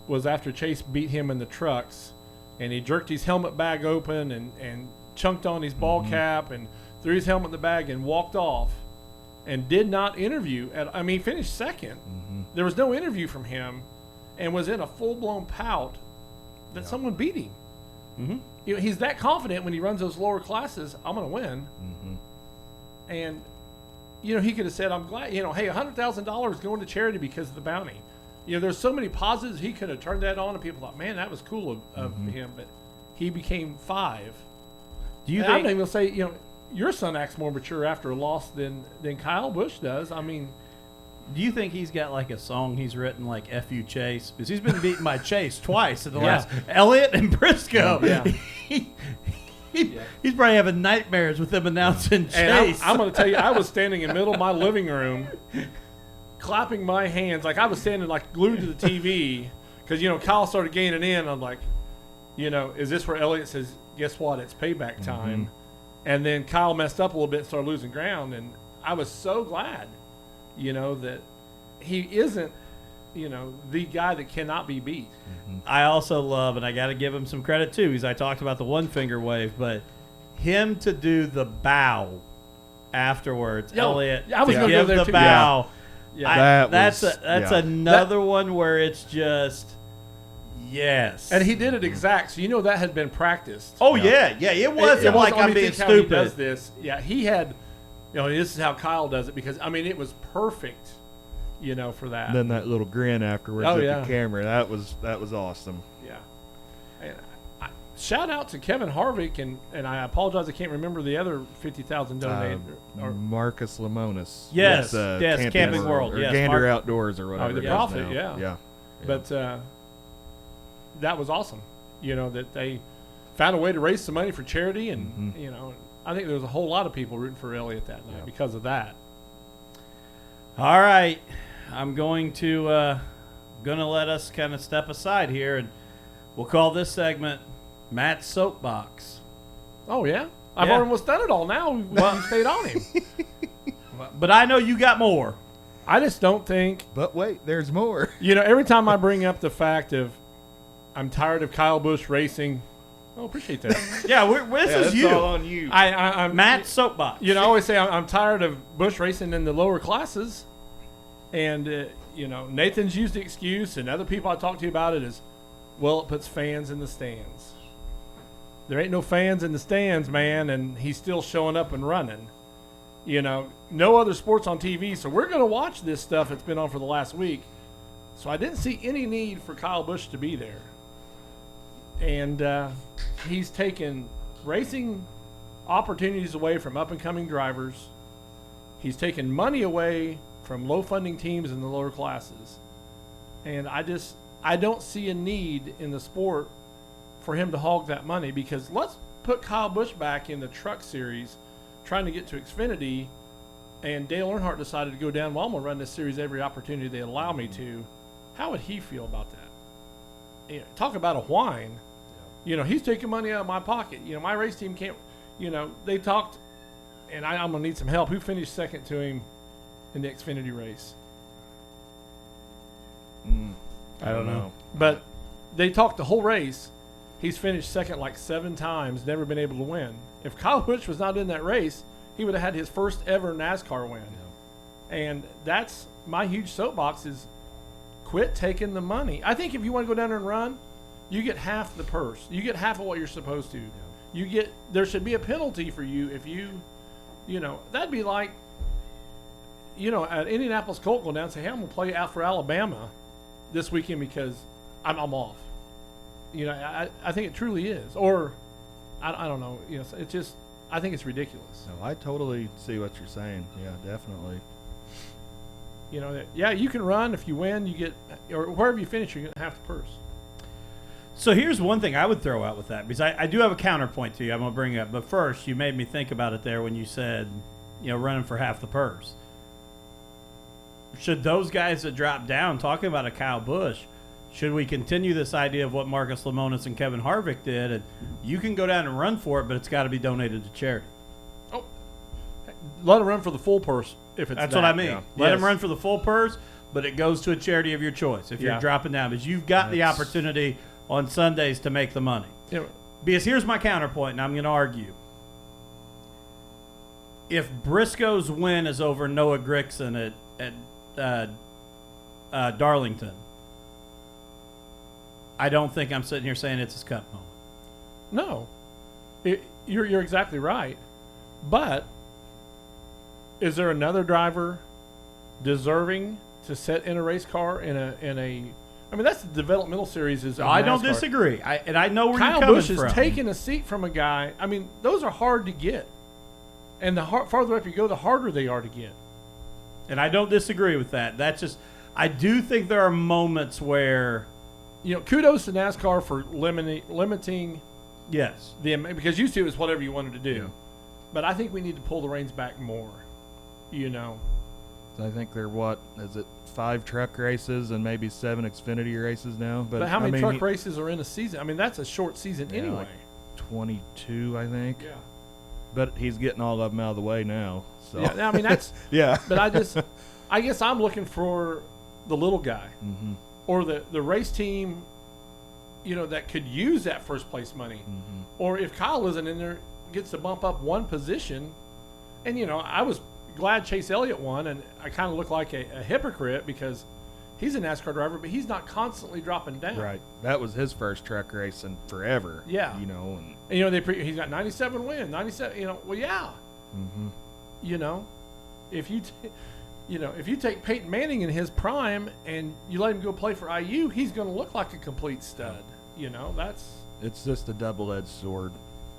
B: was after Chase beat him in the trucks, and he jerked his helmet bag open and chunked on his ball cap and threw his helmet in the bag and walked off, and did not interview. He finished second. There was no interview from him, and was in a full-blown pout that someone beat him. He's that confident when he runs those lower classes. I'm going to win. And he could have said, "I'm glad." Hey, $100,000 going to charity because of the bounty. There's so many positives. He could have turned that on, and people thought, "Man, that was cool of him." But he became 5.
A: Do you
B: And I'm
A: think?
B: not even gonna say your son acts more mature after a loss than Kyle Busch does.
A: Do you think he's got like a song he's written like "F you Chase"? Because he's been beaten by Chase twice in the
B: Yeah.
A: last Elliott and Briscoe.
B: Yeah.
A: He's probably having nightmares with them announcing
B: And
A: Chase.
B: I'm going to tell you, I was standing in the middle of my living room, clapping my hands like I was standing like glued to the TV because Kyle started gaining in. I'm like, is this where Elliott says, "Guess what? It's payback time," and then Kyle messed up a little bit and started losing ground, and I was so glad, that he isn't, the guy that cannot be beat.
A: I also love, and I got to give him some credit too, because I talked about the one finger wave, but him to do the bow afterwards, Elliott,
B: I was
A: to
B: gonna go
A: give
B: there
A: the
B: too.
A: bow.
B: Yeah.
A: That's
C: yeah.
A: another one where it's just yes.
B: And he did it exact, so that had been practiced.
A: Oh yeah, it wasn't like I'm being
B: How he
A: stupid.
B: does this. Yeah, he had. This is how Kyle does it because it was perfect. For that.
C: And then that little grin afterwards
B: Oh,
C: at
B: yeah.
C: the camera, that was awesome.
B: Yeah. And shout out to Kevin Harvick and I apologize I can't remember the other 50,000 donated.
C: Marcus Lemonis.
A: Yes,
C: With,
A: yes, Camping World,
C: or
A: yes,
C: Gander
A: Mark-
C: Outdoors or whatever.
B: the
C: it is
B: Prophet,
C: now.
B: yeah. But that was awesome. That they found a way to raise some money for charity, and I think there was a whole lot of people rooting for Elliott that night because of that.
A: All right, I'm going to let us kind of step aside here, and we'll call this segment Matt's Soapbox.
B: Oh yeah, I've
A: Yeah.
B: almost done it all now. We stayed on him.
A: But I know you got more.
B: I just don't think.
C: But wait, there's more.
B: Every time I bring up the fact of I'm tired of Kyle Busch racing. Oh, appreciate that.
A: Yeah, this is
C: that's
A: you.
C: all on you.
B: I'm
A: Matt's Soapbox.
B: I always say I'm tired of Busch racing in the lower classes, and Nathan's used the excuse, and other people I talk to about it is, well, it puts fans in the stands. There ain't no fans in the stands, man, and he's still showing up and running. No other sports on TV, so we're going to watch this stuff that's been on for the last week. So I didn't see any need for Kyle Busch to be there. And he's taken racing opportunities away from up-and-coming drivers. He's taken money away from low-funding teams in the lower classes. And I don't see a need in the sport for him to hog that money, because let's put Kyle Busch back in the truck series trying to get to Xfinity, and Dale Earnhardt decided to go down, well, I'm going to run this series every opportunity they allow me to. How would he feel about that? Talk about a whine. He's taking money out of my pocket. My race team can't, they talked, and I'm going to need some help. Who finished second to him in the Xfinity race?
C: I don't know.
B: But they talked the whole race. He's finished second like 7 times, never been able to win. If Kyle Busch was not in that race, he would have had his first ever NASCAR win. Yeah. And that's my huge soapbox is quit taking the money. I think if you want to go down there and run, you get half the purse. You get half of what you're supposed to. Yeah. There should be a penalty for you if that'd be like, at Indianapolis Colt go down and say, hey, I'm going to play out for Alabama this weekend because I'm off. I think it truly is. Or, I don't know. It's just, I think it's ridiculous.
C: No, I totally see what you're saying. Yeah, definitely.
B: You can run. If you win, you get, or wherever you finish, you're going to have the purse.
A: So here's one thing I would throw out with that, because I do have a counterpoint to you I'm going to bring up. But first, you made me think about it there when you said, running for half the purse. Should those guys that drop down, talking about a Kyle Busch, should we continue this idea of what Marcus Lemonis and Kevin Harvick did? And you can go down and run for it, but it's got to be donated to charity.
B: Oh, let them run for the full purse if it's
A: That's
B: that.
A: what I mean.
B: Yeah.
A: Let them run for the full purse, but it goes to a charity of your choice if you're dropping down, because you've got the opportunity on Sundays to make the money. Because here's my counterpoint, and I'm going to argue. If Briscoe's win is over Noah Gragson at Darlington, I don't think I'm sitting here saying it's his cup moment.
B: No. You're exactly right. But is there another driver deserving to sit in a race car in a I mean, that's the developmental series.
A: I don't disagree. I know where
B: Kyle
A: you're coming
B: Busch
A: from.
B: is taking a seat from a guy. I mean, those are hard to get. And the farther up you go, the harder they are to get.
A: And I don't disagree with that. That's just, I do think there are moments where,
B: kudos to NASCAR for limiting.
A: Yes.
B: Because used to it was whatever you wanted to do. Yeah. But I think we need to pull the reins back more.
C: I think they're 5 truck races and maybe 7 Xfinity races now.
B: But how many truck races are in a season? I mean, that's a short season anyway.
C: Like 22, I think.
B: Yeah.
C: But he's getting all of them out of the way now. So.
B: Yeah, I mean, that's
C: yeah.
B: But I guess I'm looking for the little guy, or the race team, that could use that first place money, or if Kyle isn't in there, gets to bump up one position, and I was glad Chase Elliott won, and I kind of look like a hypocrite because he's a NASCAR driver, but he's not constantly dropping down.
C: Right. That was his first truck race in forever.
B: Yeah.
C: And
B: he's got 97 wins, 97. Well, yeah. If you take Peyton Manning in his prime and you let him go play for IU, he's going to look like a complete stud.
C: It's just a double-edged sword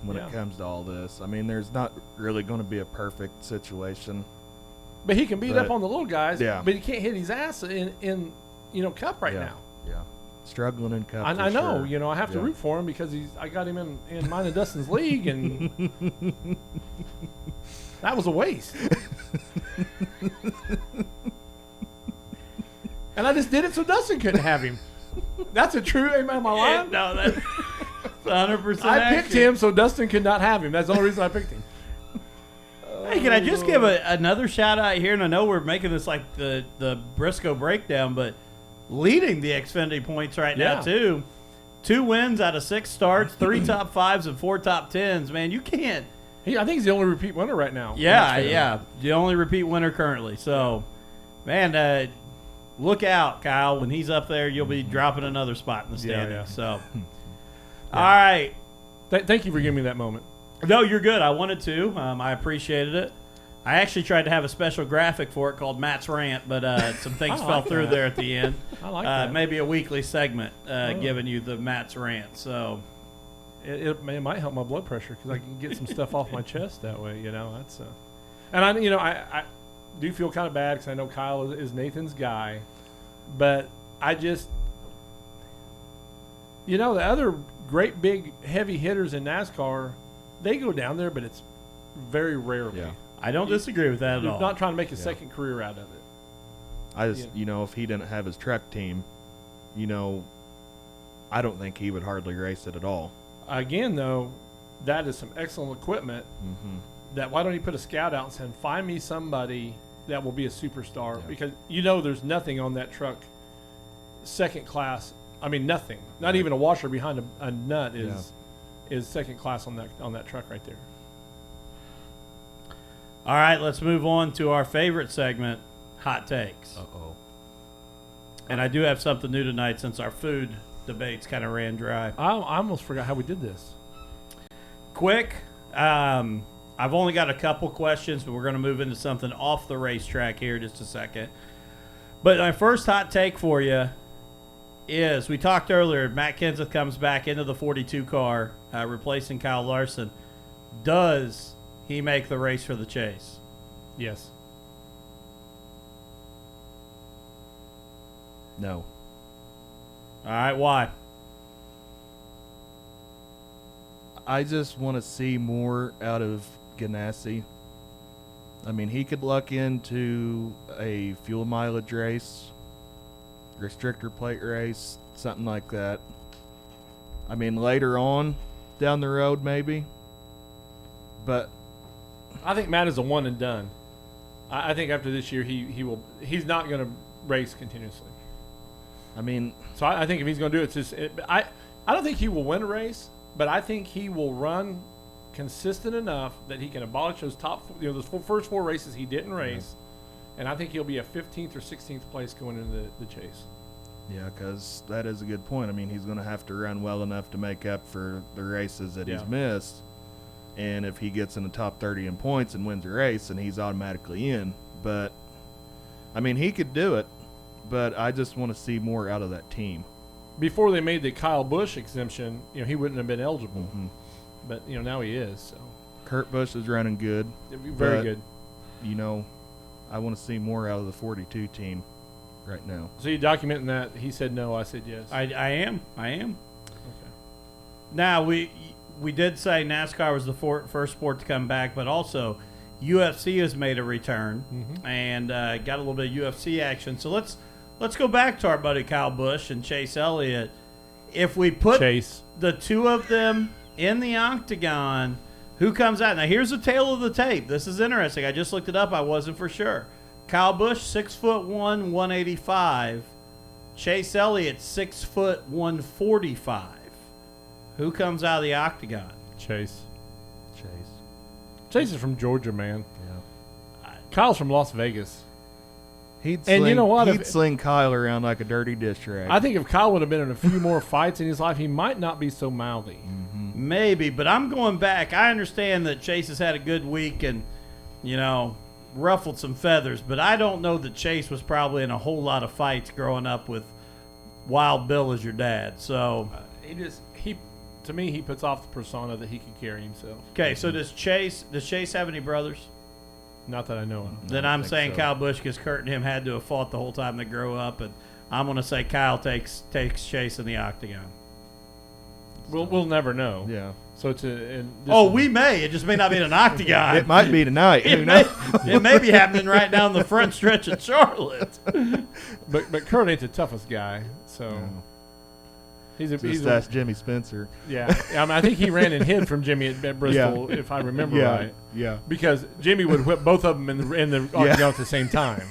C: when it comes to all this. I mean, there's not really going to be a perfect situation.
B: But he can beat up on the little guys.
C: Yeah.
B: But he can't hit his ass in Cup right now.
C: Yeah. Struggling in Cup.
B: I know.
C: Sure.
B: I have to root for him because I got him in mine and Dustin's league, and that was a waste. And I just did it so Dustin couldn't have him. That's a true. Am I lying?
A: No, that's 100%.
B: I picked him so Dustin could not have him. That's the only reason I picked him.
A: Hey, can I just give another shout out here? And I know we're making this like the Briscoe breakdown, but leading the Xfinity points right now too. 2 wins out of 6 starts, 3 top 5s and 4 top 10s. Man, you can't.
B: I think he's the only repeat winner right now.
A: Yeah, the only repeat winner currently. So, man, look out, Kyle. When he's up there, you'll be dropping another spot in the standings.
B: Yeah.
A: So, all right.
B: Thank you for giving me that moment.
A: No, you're good. I wanted to. I appreciated it. I actually tried to have a special graphic for it called Matt's Rant, but some things fell through there at the end.
B: I like that.
A: Maybe a weekly segment giving you the Matt's Rant. So
B: it might help my blood pressure because I can get some stuff off my chest that way. That's and I do feel kind of bad because I know Kyle is Nathan's guy, but I just the other great big heavy hitters in NASCAR, they go down there, but it's very rarely.
C: Yeah.
A: I don't disagree with that at all.
B: Not trying to make a second career out of it.
C: I just, if he didn't have his truck team, I don't think he would hardly race it at all.
B: Again, though, that is some excellent equipment.
C: Mm-hmm.
B: That why don't you put a scout out and send, find me somebody that will be a superstar?
C: Yeah.
B: Because there's nothing on that truck second class. I mean, nothing. Not
C: Right.
B: even a washer behind a nut is second class on that truck right there.
A: All right, let's move on to our favorite segment, Hot Takes.
C: Uh-oh.
A: And I do have something new tonight since our food debates kind of ran dry.
B: I almost forgot how we did this.
A: Quick, I've only got a couple questions, but we're going to move into something off the racetrack here in just a second. But my first hot take for you is, we talked earlier, Matt Kenseth comes back into the 42 car, replacing Kyle Larson. Does he make the race for the chase?
B: Yes.
C: No.
A: All right, why?
C: I just want to see more out of Ganassi. I mean, he could luck into a fuel mileage race, restrictor plate race, something like that. I mean, later on down the road, maybe. But
B: I think Matt is a one and done. I think after this year he's not going to race continuously.
C: I mean,
B: So I think if he's going to do it, I don't think he will win a race, but I think he will run consistent enough that he can abolish those those first four races he didn't race, and I think he'll be a 15th or 16th place going into the chase.
C: yeah, because that is a good point. I mean, he's going to have to run well enough to make up for the races that he's missed. And if he gets in the top 30 in points and wins a race, then he's automatically in. But, I mean, he could do it, but I just want to see more out of that team.
B: Before they made the Kyle Busch exemption, he wouldn't have been eligible,
C: Mm-hmm.
B: but now he is. So
C: Kurt Busch is running good.
B: very
C: But,
B: good.
C: I want to see more out of the 42 team right now.
B: So you documenting that? He said no. I said yes.
A: I am.
B: Okay.
A: Now, we did say NASCAR was the first sport to come back, but also UFC has made a return and got a little bit of UFC action. So let's go back to our buddy Kyle Busch and Chase Elliott. If we put the two of them in the octagon, who comes out? Now, here's the tail of the tape. This is interesting. I just looked it up. I wasn't for sure. Kyle Busch, 6'1", 185. Chase Elliott, 6', 145. Who comes out of the octagon?
B: Chase
C: Chase.
B: is from Georgia, man.
C: Yeah.
B: Kyle's from Las Vegas.
C: He'd
B: And
C: sling,
B: you know what?
C: He'd sling Kyle around like a dirty dish rag.
B: I think if Kyle would have been in a few more fights in his life, he might not be so mouthy.
A: Maybe, but I'm going back. I understand that Chase has had a good week and, ruffled some feathers, but I don't know that Chase was probably in a whole lot of fights growing up with Wild Bill as your dad. So,
B: To me, he puts off the persona that he can carry himself.
A: okay, so does Chase have any brothers?
B: Not that I know of.
A: Then
C: I
A: I'm
C: think
A: saying
C: so.
A: Kyle Busch, because Kurt and him had to have fought the whole time they grew up, and I'm going to say Kyle takes Chase in the octagon.
B: We'll never know.
C: Yeah.
B: So
A: We may. It just may not be in an octagon.
C: It might be tonight. Who
A: It may,
C: knows?
A: it may be happening right down the front stretch of Charlotte.
B: but Kurt ain't the toughest guy. So he's
C: Just ask Jimmy Spencer.
B: yeah. I think he ran and hid from Jimmy at Bristol, if I remember right.
C: Yeah.
B: Because Jimmy would whip both of them in the octagon at the same time.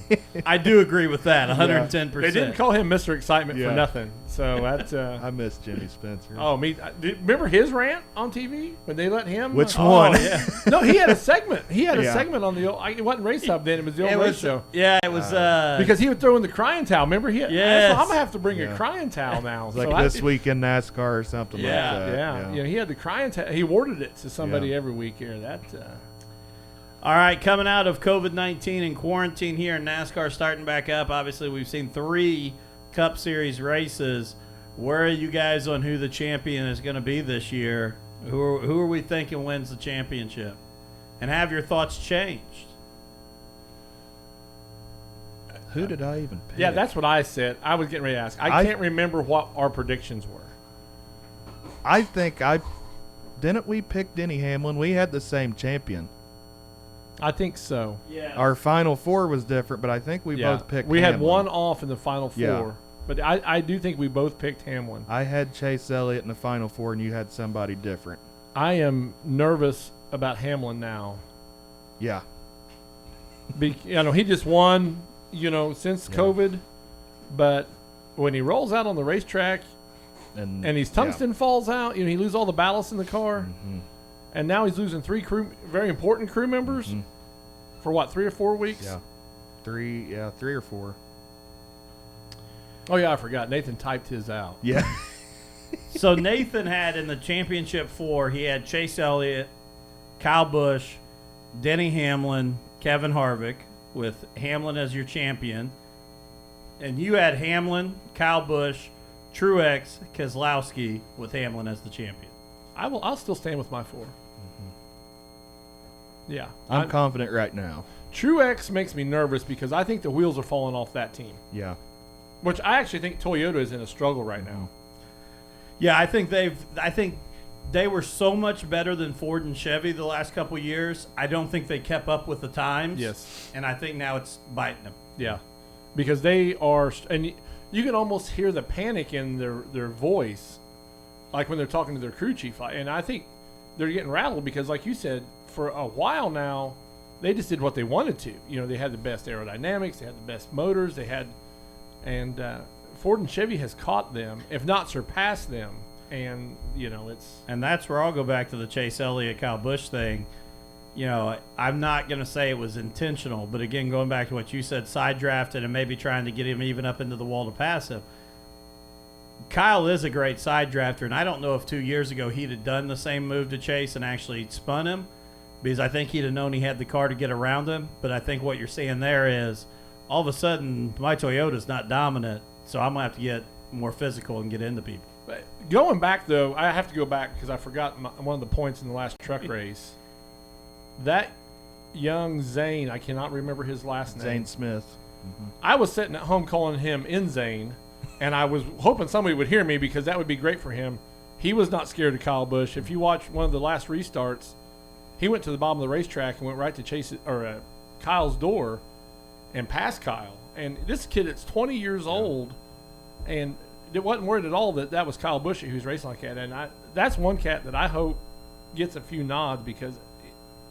A: I do agree with that, 110%.
B: They didn't call him Mr. Excitement for
C: Yeah.
B: nothing. So that's.
C: I miss Jimmy Spencer.
B: Oh, remember his rant on TV when they let him?
C: Which
A: Oh,
C: one?
A: yeah.
B: No, he had a segment. He had a
C: Yeah.
B: segment on the old. It wasn't Race Hub then. It was the old
A: It
B: race
A: was,
B: show.
A: yeah, it was.
B: Because he would throw in the crying towel. Remember?
A: Yes.
B: I'm gonna have to bring a
C: Yeah.
B: crying towel now.
C: It's like
B: So
C: this week in NASCAR or something
A: Yeah.
C: like that.
B: Yeah. He had the crying towel. He awarded it to somebody
C: Yeah.
B: every week here. That.
A: All right, coming out of COVID-19 and quarantine here in NASCAR starting back up. Obviously, we've seen 3 Cup Series races. Where are you guys on who the champion is going to be this year? Who are we thinking wins the championship? And have your thoughts changed?
C: Who did I even pick?
B: Yeah, that's what I said. I was getting ready to ask. I can't remember what our predictions were.
C: I think didn't we pick Denny Hamlin? We had the same champion.
B: I think so.
A: Yeah.
C: Our final 4 was different, but I think we both picked
B: We had
C: Hamlin.
B: one off in the final 4.
C: Yeah.
B: But I do think we both picked Hamlin.
C: I had Chase Elliott in the final 4, and you had somebody different.
B: I am nervous about Hamlin now.
C: Yeah.
B: He just won, since COVID. But when he rolls out on the racetrack and his tungsten falls out, he loses all the ballast in the car.
C: Mm-hmm.
B: And now he's losing 3 very important crew members for what, 3 or 4 weeks?
C: Yeah. 3 or 4.
B: Oh, yeah, I forgot. Nathan typed his out.
C: Yeah.
A: So Nathan had in the championship 4, he had Chase Elliott, Kyle Busch, Denny Hamlin, Kevin Harvick, with Hamlin as your champion. And you had Hamlin, Kyle Busch, Truex, Keselowski with Hamlin as the champion.
B: I'll still stand with my 4. Yeah.
C: I'm confident right now.
B: Truex makes me nervous because I think the wheels are falling off that team.
C: Yeah.
B: Which I actually think Toyota is in a struggle right now.
A: Yeah, I think they were so much better than Ford and Chevy the last couple years. I don't think they kept up with the times.
B: Yes.
A: And I think now it's biting them.
B: Yeah. Because they are, and you can almost hear the panic in their voice, like when they're talking to their crew chief. And I think they're getting rattled because, like you said, for a while now, they just did what they wanted to. They had the best aerodynamics, they had the best motors, and Ford and Chevy has caught them, if not surpassed them. And, it's...
A: And that's where I'll go back to the Chase Elliott, Kyle Busch thing. I'm not going to say it was intentional, but again, going back to what you said, side drafted and maybe trying to get him even up into the wall to pass him. Kyle is a great side drafter, and I don't know if 2 years ago he'd have done the same move to Chase and actually spun him, because I think he'd have known he had the car to get around him. But I think what you're seeing there is all of a sudden my Toyota's not dominant, so I'm going to have to get more physical and get into people.
B: But going back, though, I have to go back because I forgot one of the points in the last truck race. That young Zane, I cannot remember his last name.
C: Zane Smith.
B: I was sitting at home calling him in Zane, and I was hoping somebody would hear me because that would be great for him. He was not scared of Kyle Busch. If you watch one of the last restarts, he went to the bottom of the racetrack and went right to Kyle's door and passed Kyle. And this kid is 20 years old, and it wasn't worried at all that was Kyle Busch who's racing like that. And that's one cat that I hope gets a few nods because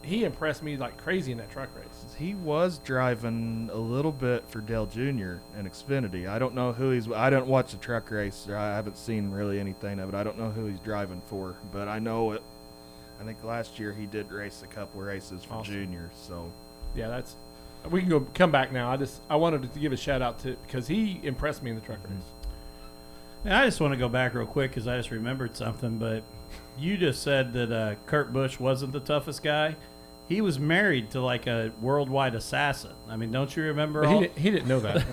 B: he impressed me like crazy in that truck race.
C: He was driving a little bit for Dale Jr. in Xfinity. I don't know who I don't watch the truck race. I haven't seen really anything of it. I don't know who he's driving for, but I know it. I think last year he did race a couple races for Junior. So
B: yeah, we can come back now. I wanted to give a shout out to because he impressed me in the truck race.
A: And I just want to go back real quick because I just remembered something. But you just said that Kurt Busch wasn't the toughest guy. He was married to like a worldwide assassin. I mean, don't you remember?
B: But he didn't know that.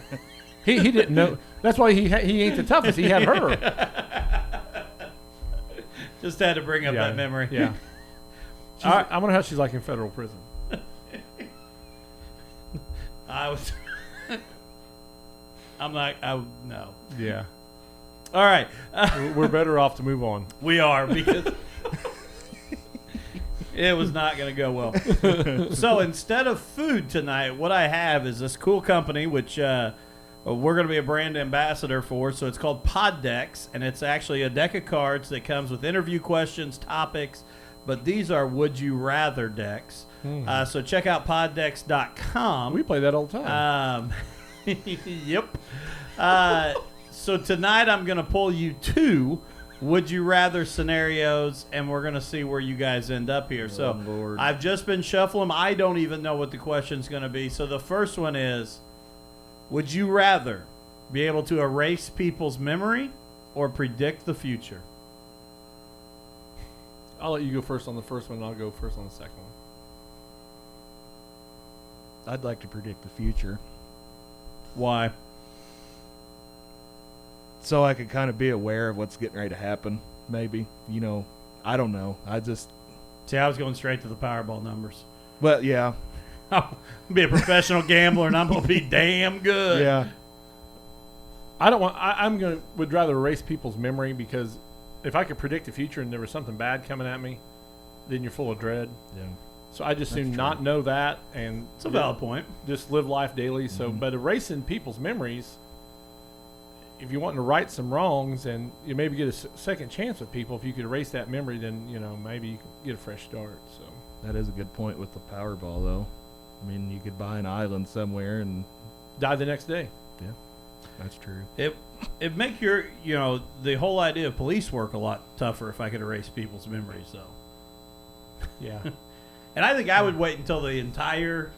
B: he didn't know. That's why he ain't the toughest. He had her.
A: Just had to bring up that memory.
B: Yeah. I wonder how she's like in federal prison.
A: No.
B: Yeah.
A: All right.
B: We're better off to move on.
A: We are because it was not going to go well. So instead of food tonight, what I have is this cool company, which we're going to be a brand ambassador for. So it's called Pod Decks, and it's actually a deck of cards that comes with interview questions, topics, but these are Would You Rather decks. So check out poddecks.com.
B: We play that all the time.
A: Yep. So tonight I'm going to pull you 2 Would You Rather scenarios, and we're going to see where you guys end up here. So
C: Lord.
A: I've just been shuffling them. I don't even know what the question's going to be. So the first one is, would you rather be able to erase people's memory or predict the future?
B: I'll let you go first on the first one, and I'll go first on the second one.
C: I'd like to predict the future,
A: Why?
C: so I could kind of be aware of what's getting ready to happen. Maybe, I don't know.
A: See, I was going straight to the Powerball numbers.
C: Well, yeah,
A: I'll be a professional gambler, and I'm going to be damn good.
C: yeah.
B: Would rather erase people's memory, because if I could predict the future and there was something bad coming at me, then you're full of dread.
C: Yeah.
B: So I just
C: That's
B: soon
C: true.
B: not know that and
A: It's a valid point.
B: just live life daily. So,
C: Mhm.
B: but erasing people's memories, if you're wanting to right some wrongs and you maybe get a second chance with people, if you could erase that memory, then maybe you can get a fresh start. So
C: That is a good point with the Powerball, though. I mean, you could buy an island somewhere, and
B: die the next day.
C: that's true.
A: It'd make your, the whole idea of police work a lot tougher if I could erase people's memories, though.
B: Yeah.
A: And I think I would wait until the entire,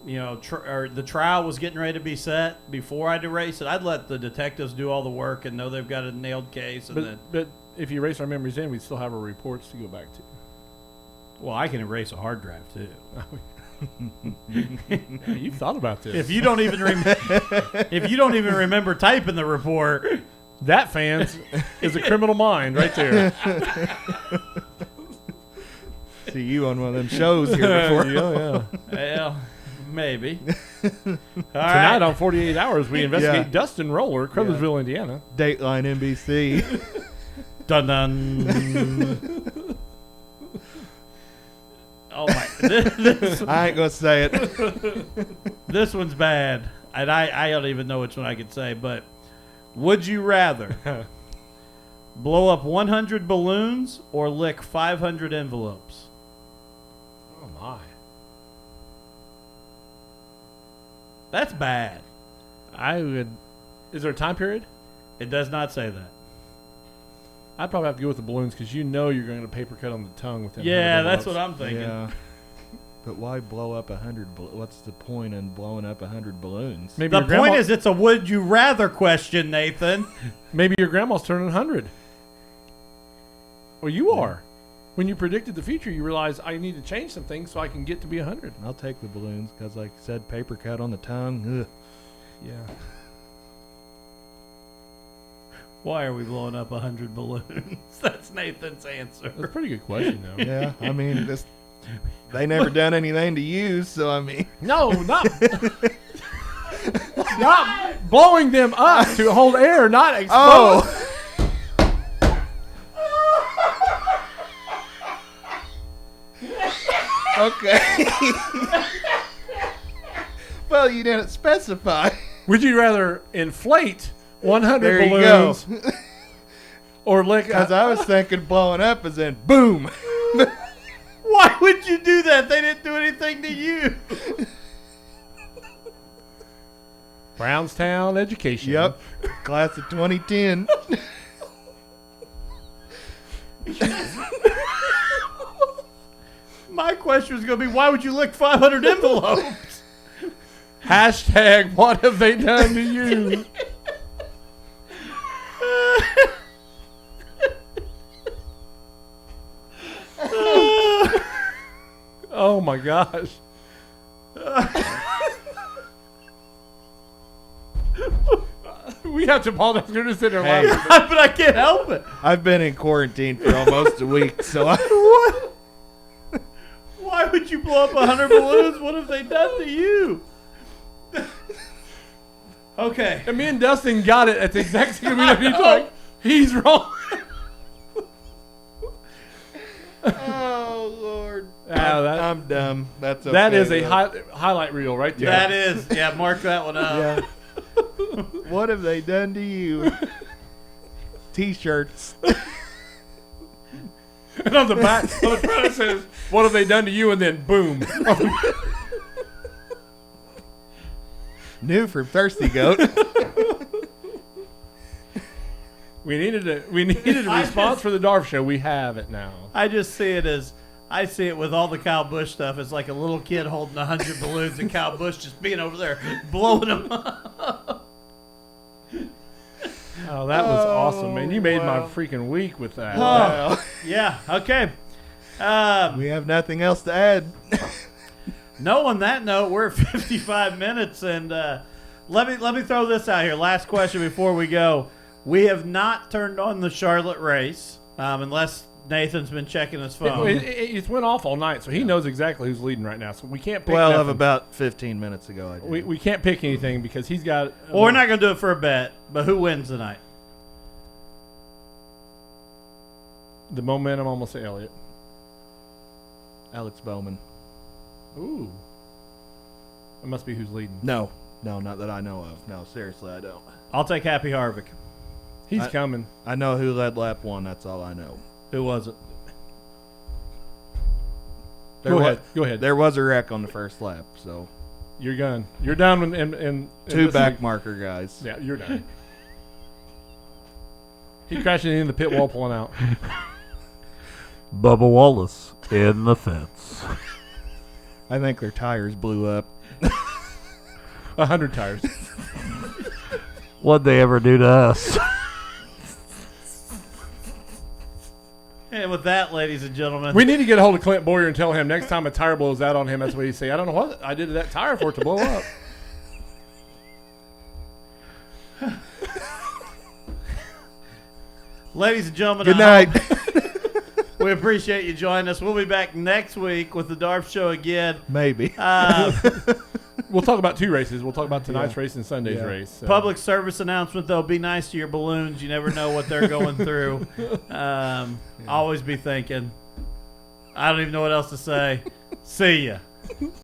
A: or the trial was getting ready to be set before I'd erase it. I'd let the detectives do all the work and know they've got a nailed case. And then,
B: But if you erase our memories then we'd still have our reports to go back to.
A: well, I can erase a hard drive too.
B: Yeah, you've thought about this.
A: If you don't even remember typing the report,
B: That, fans, is a criminal mind right there.
C: See you on one of them shows here before.
B: Yeah.
A: well, maybe. All
B: Tonight
A: right.
B: on 48 Hours, we investigate
C: Yeah.
B: Dustin Roller, Crothersville, Indiana.
C: Dateline NBC.
A: Dun dun. Oh my!
C: I ain't gonna say it.
A: This one's bad, and I don't even know which one I could say. But would you rather blow up 100 balloons or lick 500 envelopes?
B: Oh, my.
A: That's bad.
B: I would. Is there a time period?
A: It does not say that.
B: I'd probably have to go with the balloons because you're going to get a paper cut on the tongue with them.
A: Yeah, that's what I'm thinking.
C: Yeah. But why blow up 100? What's the point in blowing up 100 balloons?
B: Maybe
A: The
B: your grandma,
A: point is, it's a would you rather question, Nathan.
B: maybe your grandma's turning 100. Well, you are. When you predicted the future, you realize I need to change some things so I can get to be 100.
C: I'll take the balloons because, like I said, paper cut on the tongue. Ugh.
B: Yeah.
A: Why are we blowing up 100 balloons? That's Nathan's answer.
B: That's a pretty good question, though.
C: Yeah, I mean, they never done anything to you, so I mean.
B: No, not not blowing them up to hold air, not explode.
C: Okay. Well, you didn't specify.
B: Would you rather inflate 100
C: There you
B: balloons
C: go.
B: or lick?
C: Because I was thinking blowing up as in boom.
A: Why would you do that? They didn't do anything to you.
B: Brownstown education.
C: Yep. Class of 2010.
A: My question was going to be, why would you lick 500 envelopes?
B: Hashtag what have they done to you? Oh my gosh. We have to apologize. We're just sitting there
C: Hey.
B: laughing.
A: But I can't help it.
C: I've been in quarantine for almost a week, so I.
A: What? Why would you blow up 100 balloons? What have they done to you? Okay.
B: And me and Dustin got it at the exact same time. He's like, he's wrong.
C: Oh Lord. I'm dumb. That's okay.
B: That is a
C: though.
B: highlight reel right there.
A: That is. Yeah, mark that one up.
B: Yeah.
C: What have they done to you? T-shirts.
B: And on the back, on the front it says, what have they done to you? And then boom.
C: New from Thirsty Goat.
B: We needed a response for the DARF show. We have it now.
A: I just see it as, I see it with all the Kyle Busch stuff. It's like a little kid holding 100 balloons and Kyle Busch just being over there blowing them up.
B: Oh, that was awesome, man. You made my
C: wow.
B: freaking week with that.
C: Wow.
A: Yeah, okay.
C: We have nothing else to add.
A: No, on that note, we're at 55 minutes, and let me throw this out here. Last question before we go. We have not turned on the Charlotte race, unless Nathan's been checking his phone.
B: It went off all night, so he knows exactly who's leading right now. So we can't pick
C: Well,
B: nothing.
C: of about 15 minutes ago, I did.
B: We can't pick anything because he's got.
A: Well, we're not going to do it for a bet, but who wins tonight?
B: The momentum. Almost say Elliott.
C: Alex Bowman.
B: Ooh. It must be who's leading.
C: No, not that I know of. No, seriously, I don't.
A: I'll take Happy Harvick.
B: He's coming.
C: I know who led lap 1. That's all I know.
A: Who was it?
B: Go ahead.
C: There was a wreck on the first lap, so
B: You're done. You're done. And
C: two back marker guys.
B: Yeah, you're done. He crashed into the pit wall pulling out.
D: Bubba Wallace in the fence.
C: I think their tires blew up.
B: 100 tires.
D: What'd they ever do to us?
A: And with that, ladies and gentlemen,
B: We need to get a hold of Clint Boyer and tell him next time a tire blows out on him, that's what he say. I don't know what I did to that tire for it to blow up.
A: ladies and gentlemen,
C: Good night.
A: we appreciate you joining us. We'll be back next week with the DARF show again.
C: Maybe.
B: We'll talk about 2 races. We'll talk about tonight's race and Sunday's race. So.
A: Public service announcement, though. Be nice to your balloons. You never know what they're going through. Always be thinking. I don't even know what else to say. See ya.